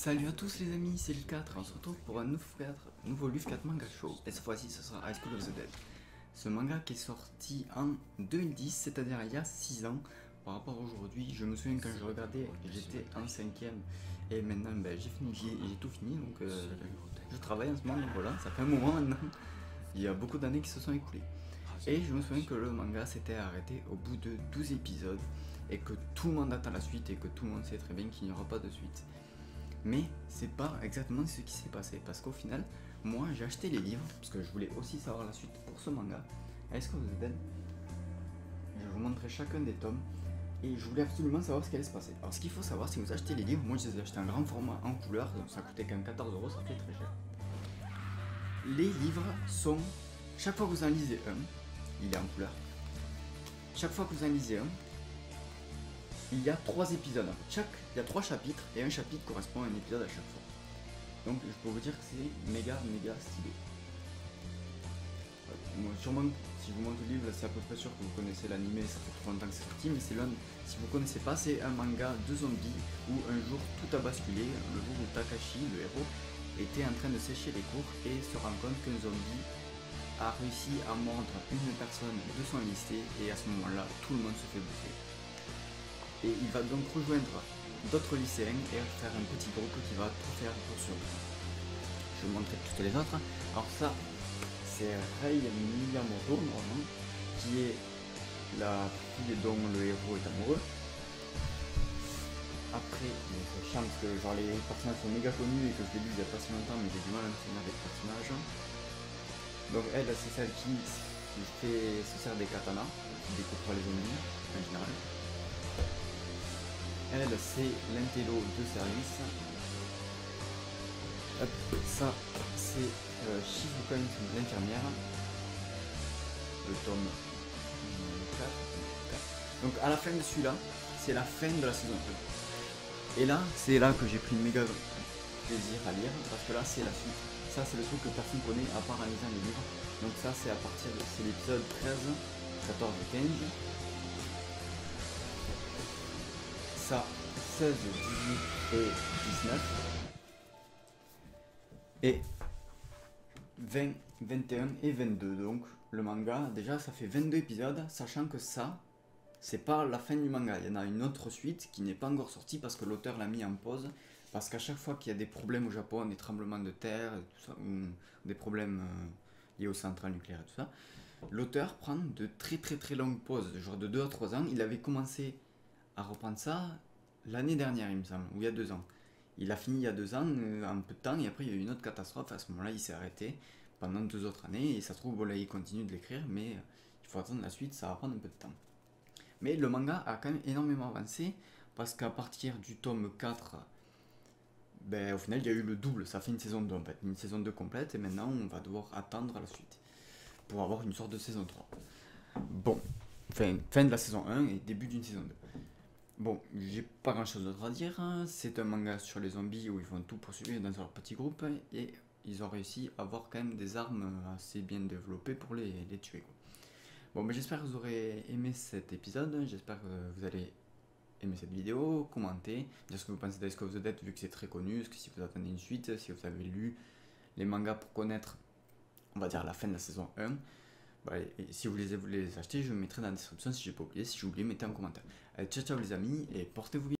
Salut à tous les amis, c'est le 4, on se retrouve pour un nouveau Luv 4 manga show, et cette fois-ci ce sera High School of the Dead. Ce manga qui est sorti en 2010, c'est-à-dire il y a 6 ans, par rapport à aujourd'hui. Je me souviens quand je regardais, j'étais en 5ème, et maintenant j'ai fini, j'ai tout fini, donc je travaille en ce moment, donc voilà, ça fait un moment maintenant, il y a beaucoup d'années qui se sont écoulées. Et je me souviens que le manga s'était arrêté au bout de 12 épisodes, et que tout le monde attend la suite, et que tout le monde sait très bien qu'il n'y aura pas de suite. Mais c'est pas exactement ce qui s'est passé, parce qu'au final, moi j'ai acheté les livres, parce que je voulais aussi savoir la suite pour ce manga. Est-ce que vous êtes dead? Je vais vous montrer chacun des tomes, et je voulais absolument savoir ce qui allait se passer. Alors ce qu'il faut savoir, si vous achetez les livres, moi je les ai achetés en grand format, en couleur, donc ça coûtait quand même 14 €, ça fait très cher. Les livres sont, chaque fois que vous en lisez un, il est en couleur. Chaque fois que vous en lisez un, il y a 3 épisodes. Il y a 3 chapitres et un chapitre correspond à un épisode à chaque fois. Donc je peux vous dire que c'est méga stylé. Moi, sûrement, si je vous montre le livre, c'est à peu près sûr que vous connaissez l'anime, ça fait trop longtemps que c'est sorti, mais c'est l'un, si vous connaissez pas, c'est un manga de zombies où un jour tout a basculé, le jour où Takashi, le héros, était en train de sécher les cours et se rend compte qu'un zombie a réussi à mordre une personne de son lycée, et à ce moment-là, tout le monde se fait bouffer. Et il va donc rejoindre d'autres lycéens et faire un petit groupe qui va tout faire pour survivre. Je vais vous montrer toutes les autres. Alors ça, c'est Rei Miyamoto, normalement, qui est la fille dont le héros est amoureux. Après, c'est chiant parce que genre, les personnages sont méga connus et que je l'ai lu il y a pas si longtemps, mais j'ai du mal à me souvenir des personnages. Donc elle, c'est celle qui se sert des katanas, qui découpera les zombies en général. Elle, c'est l'intello de service. Hop, ça, c'est Shizuka, l'infirmière. Le tome 4. Donc à la fin de celui-là, c'est la fin de la saison 2. Et là, c'est là que j'ai pris méga plaisir à lire, parce que là, c'est la suite. Ça, c'est le truc que personne connaît à part en lisant les livres. Donc ça, c'est à partir de l'épisode 13, 14 et 15. Ça, 16, 18 et 19. Et 20, 21 et 22. Donc le manga, déjà ça fait 22 épisodes, sachant que ça, c'est pas la fin du manga. Il y en a une autre suite qui n'est pas encore sortie parce que l'auteur l'a mis en pause. Parce qu'à chaque fois qu'il y a des problèmes au Japon, des tremblements de terre, tout ça, ou des problèmes liés aux centrales nucléaires et tout ça, l'auteur prend de très longues pauses, genre de 2 à 3 ans. Il avait commencé à reprendre ça l'année dernière, il me semble, ou il y a 2 ans. Il a fini il y a 2 ans, en peu de temps, et après il y a eu une autre catastrophe. À ce moment-là, il s'est arrêté pendant 2 autres années, et ça se trouve, bon, là, il continue de l'écrire, mais il faut attendre la suite, ça va prendre un peu de temps. Mais le manga a quand même énormément avancé, parce qu'à partir du tome 4, au final, il y a eu le double, ça fait une saison 2 en fait, une saison 2 complète, et maintenant, on va devoir attendre la suite, pour avoir une sorte de saison 3. Bon, fin de la saison 1 et début d'une saison 2. Bon, j'ai pas grand chose d'autre à dire, c'est un manga sur les zombies où ils vont tout poursuivre dans leur petit groupe et ils ont réussi à avoir quand même des armes assez bien développées pour les tuer, quoi. Bon, j'espère que vous aurez aimé cet épisode, j'espère que vous allez aimer cette vidéo, commenter, dire ce que vous pensez d'High School of the Dead vu que c'est très connu, ce que si vous attendez une suite, si vous avez lu les mangas pour connaître, on va dire, la fin de la saison 1. Et si vous voulez les acheter, je vous mettrai dans la description si j'ai pas oublié. Si j'ai oublié, mettez en commentaire. Allez, ciao les amis, et portez-vous bien.